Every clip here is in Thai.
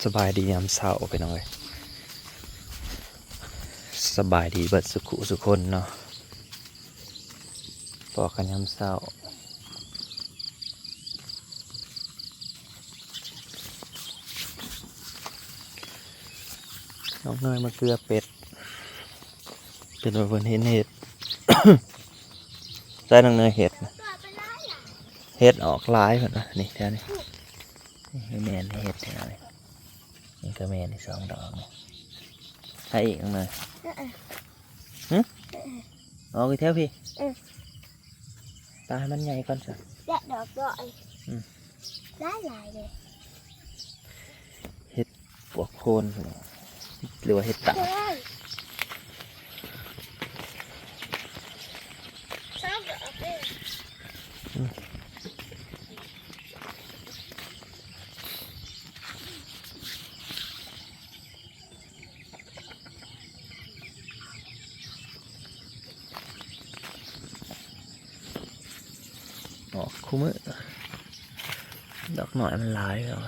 สบายดียามเช้าไปหน่อยสบายดีเบิดสุขุสุคนเนาะบอกกันยามเช้าน้องเนยมาเกลือเป็ดเป็นบนเห็นเห็ด ได้น้องเนยเห็ดนะเห็ดออกลายเหมือนนะนี่แถวนี้นี่แมนเห็ดแถวนี้นี่ก็แมนที่2 ดอกนะให้อีกน้องเนยอ๋อคือแถวพี่ตาให้มันใหญ่ก่อนสิและดอกดอยได้หลายเลยเห็ดปวกโคนหรือว่าเห็ดตาชอบดอกเลยออกคุ้มะดอกหน่อยมันหลายแล้ว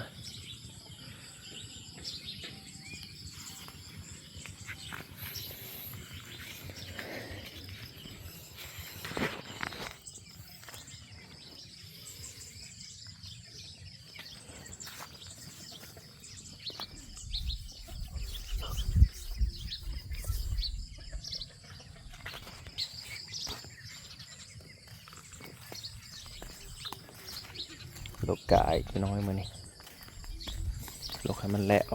ลูกกายน้อยมือนี่ลูกให้มันแล้ว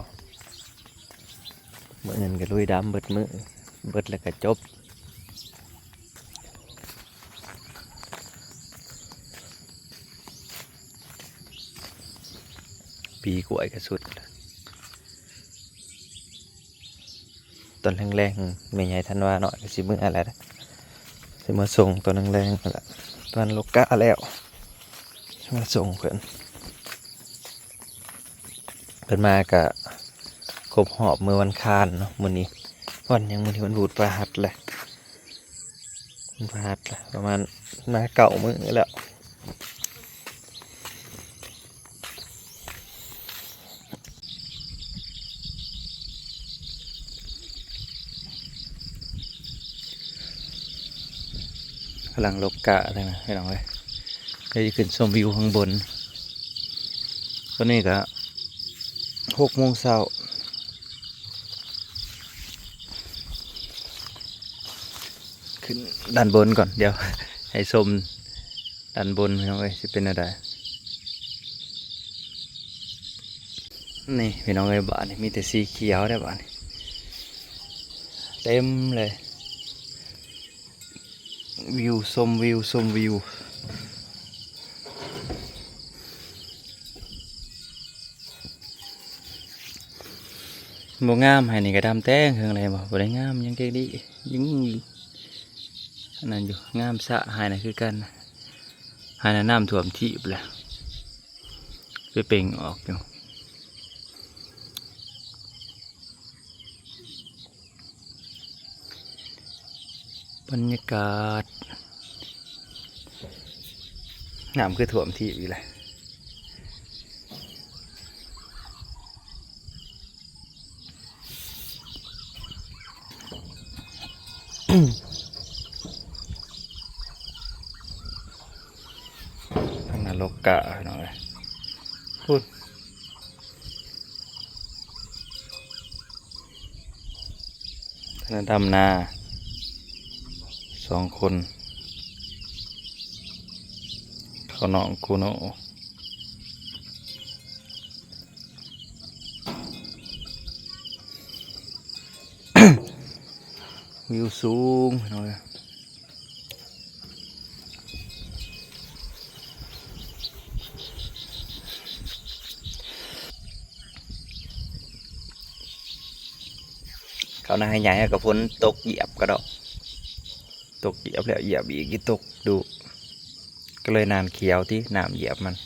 เมื่อเงินกับลุยดำเบิดมือเบิดแล้วก็จบปีกล้วยก็สุดตอนแรงๆไม่ใหญ่ทันว่าหน่อยก็สิมืออะไรนะสิมาส่งตัวแรงๆแหละตอนลูกกะแล้วมาส่งเพื่อนมากะครบหอบเมื่อวันคานเนาะมื้อนี้วันยังมื้อนี้วันบูดประหัสเลยประหัสเลยประมาณมาเก่ามื้อแล้วกำลังลกกะอะไรนะให้ลองเลยไปขึ้นชมวิวข้างบนตอนนี้ก็6 โมงเช้าขึ้นด้านบนก่อนเดี๋ยวให้ชมด้านบนพี่น้องเอ้ยจะเป็นอะไรนี่พี่น้องเอ้ยบ้านนี่มีแต่สีเขียวได้บ้านนี่เต็มเลยวิวชมวิวชมวิวบ่งามให้นี่ก็ดำแต้งเฮืองอะไรบ่ได้งามยังเก่งดียิ่งอันนั้นอยู่งามสะหายน่ะคือกันหายน่ะน้ำท่วมที่แหละไปเป่งออกอยู่บรรยากาศน้ำคือท่วมที่อีกแหละทางนรกกะหน่อยพูดทางดำนา2 คนเขาหนองกูโนวิวสูงหน่อยเขาหน้าให้ใหญ่กับฝนตกเหยียบกระดอกตกเหยียบแล้วเหยียบอีกตกดูก็เลยนานเขียวที่น้ำเหยียบมัน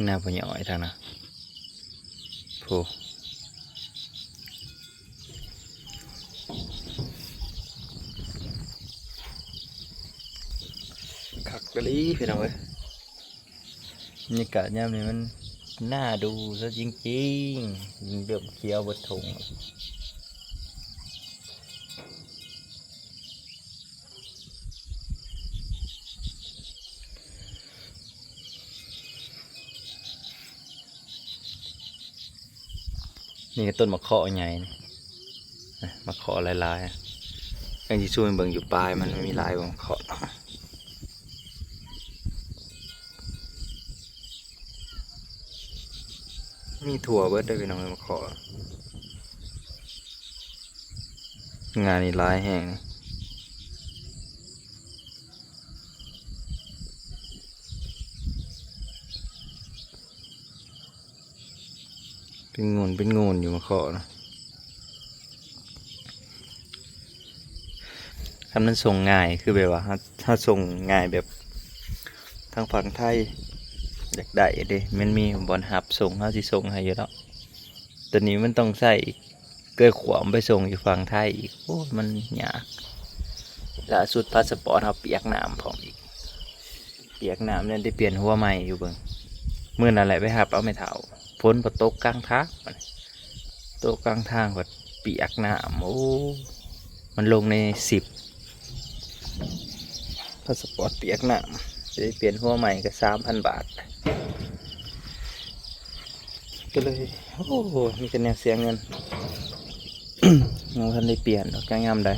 หน้าพญาอ้อยทางนะโผ กะลีพี่น้องเอ้ยบรรยากาศยามนี้มันน่าดูซะจริงๆเดือบเขียวบดทงนี่ก็ต้นมะขอใหญ่นี่มะขอลายๆยังจะช่วยเบิ่งอยู่ปลายมันไม่มีลายของมะขอเนาะมีถั่วเบิดได้พี่น้องมาของานนี้ร้ายแห้งเป็นงูนอยู่มาขอนะคำนั้นส่งง่ายคือแบบว่าถ้าส่งง่ายแบบทางฝั่งไทยอยากได้เด้มันมีบอลหับส่งเขาสิส่งให้อยู่แล้วตอนนี้มันต้องใส่เกลือขวามไปส่งอยู่ฝั่งไทยอีกโอ้มันยากล่าสุดพาสปอร์ตเขาเปียกน้ำพร้อมอีกเปียกน้ำเนี่ยได้เปลี่ยนหัวใหม่อยู่เบิ่งเมื่อนั่นแหละไปหับเอาไม่เท่าฝนพอตกกลางทางตกกลางทางก็เปียกน้ำโอ้มันลงใน10พาสปอร์ตเปียกน้ำจะได้เปลี่ยนหัวใหม่ก็3,000 บาทก็เลยโอ้โหมีแต่แนวเสียเงิน งท่านได้เปลี่ยนดอกแก้งามได้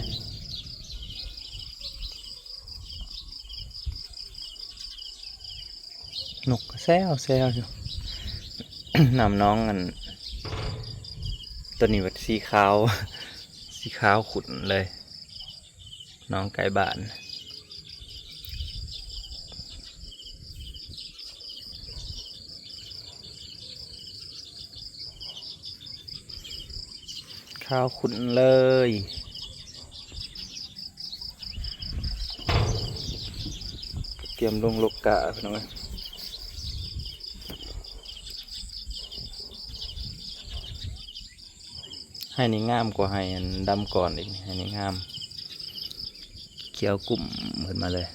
นกแซวอยู่ นำน้องกันตัวนี้วัดสีขาว สีขาวขุ่นเลย น้องไก่บ้านขาวขุ่นเลยเตรียมลงลกกะพี่น้องให้นี่งามกว่าให้อันดำก่อนอีกให้นี่งามเขียวกลุ่มขึ้นมาเลย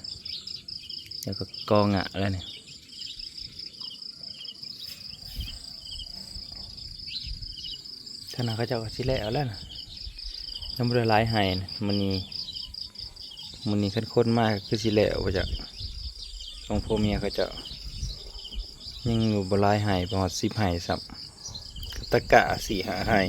แล้วก็กองะแล้วเนี่ยท่านเขาเจ้าก็สิแล้วแล้วนะน้ำบริลายให้มันนี่ข้นมากคือสิแล้วไปจากของพ่อเมียเขาเจ้ายังอยู่บริลายให้ประมาณ10 ให้สับตะกะ4-5 ให้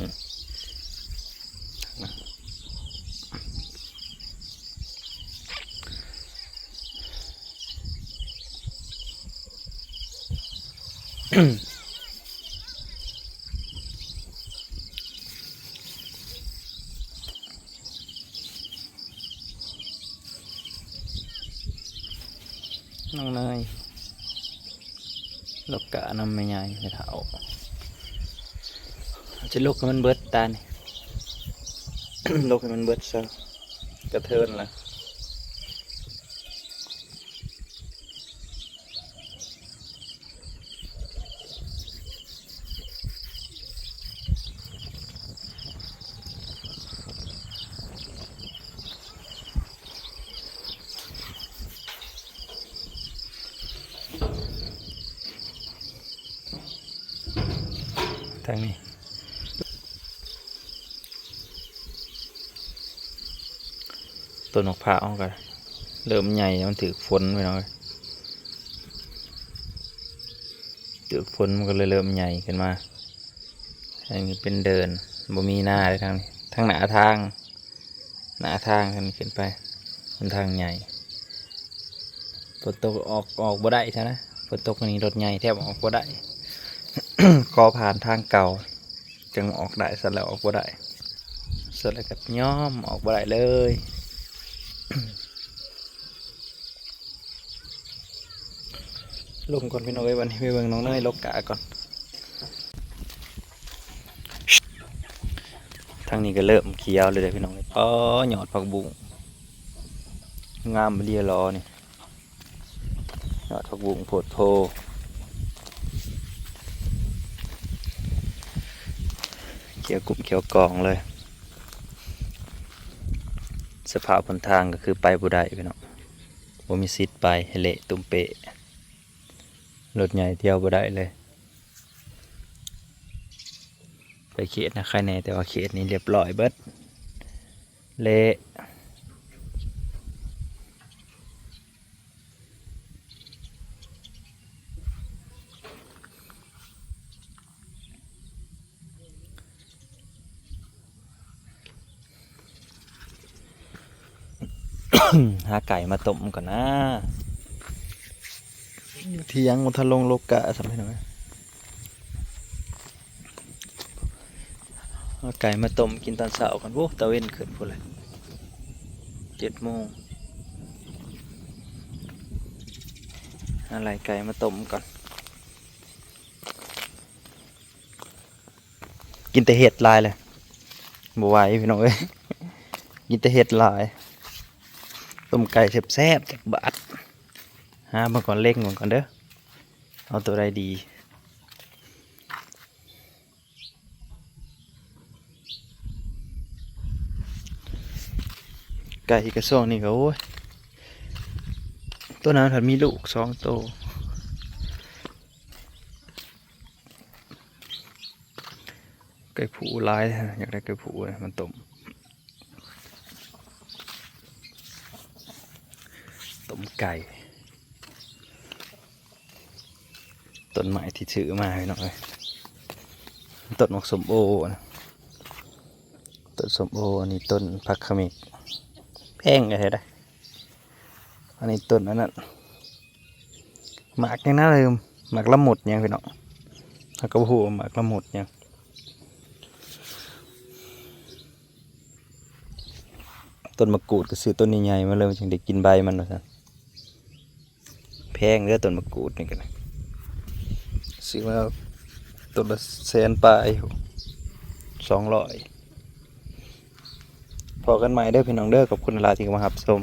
น้องเนยลกกะน้ำไม่ใหญ่ไม่เท่าจะลกให้มันเบิดตานี่ ลกให้มันเบิดซะกระเทินละทางนี้ต้นมะพร้าวกันเริ่มใหญ่มันถือฝนไปหน่อยถือฝนมันก็เลยเริ่มใหญ่ขึ้นมาอันนี้เป็นเดินบ่มีหน้าเลยทางนี้ทางหน้าทางทางนี้ขึ้นไปมันทางใหญ่ฝนตกออกบ่ได้ใช่ไหมฝนตกอันนี้รถใหญ่แทบออกบ่ได้ ขอผ่านทางเก่าจึงออกได้สัตว์แล้วออกบ่ได้สัตว์แล้วก็ย่อมออกบ่ได้เลย ลงก่อนพี่น้องเอ้ยวันนี้ไปเบิ่งน้องเนยลกกะก่อนทางนี้ก็เริ่มเขียวเลยพี่น้องเลยอ๋อหยอดผักบุ้งงามเรียรอนี่หยอดผักบุ้งโพดโพเขียวกลุ่มเขียวกองเลยสภาพบนทางก็คือไปบุได้พี่น้อง บ่มีสิทธิ์ไปให้เละตุ้มเปะรถใหญ่เที่ยวบ่ได้เลยไปเขตนะใครแน่แต่ว่าเขตนี้เรียบร้อยเบิดเละ หาไก่มาต้มก่อนนะอยู่ที่ยังมุทะลงโลกะสำเร็จหน่อยเอาไก่มาต้มกินตอนเช้าก่อนโว้ตะเว้นขึ้นพูดเลย7 โมงอะไรไก่มาต้มก่อนกินแต่เห็ดลายเลยบ่ไหวพี่น้องเอ้ยกินแต่เห็ดลายต้มไก่แซ่บๆจากบาทหามาก่อนเล่งก่อนเด้อเอาตัวใดดีไก่กระซ่องนี่ก็โอ้ยตัวนั้นถัดมีลูก2 ตัวไก่ผูลายอยากได้ไก่ผูมันต้มไก่ต้นไม้ที่ถือมาให้หน่อยต้นมะสมโอนะต้นสมโออันนี้ต้นผักขมิกแพงไงได้อันนี้ต้นอันนั้นหมากยังน่าลืมหมากละมุดยังพี่น้องหมากกระหูหมากละมุดยังต้นมะกรูดก็ซื้อต้นใหญ่ๆมาเลยจึงได้กินใบมันนะแพงเด้อต้นมะกรูดนี่กันซื้อมาต้นละ100,000 ปลาย200พอกันใหม่เด้อพี่น้องเด้อขอบคุณหลายที่มารับชม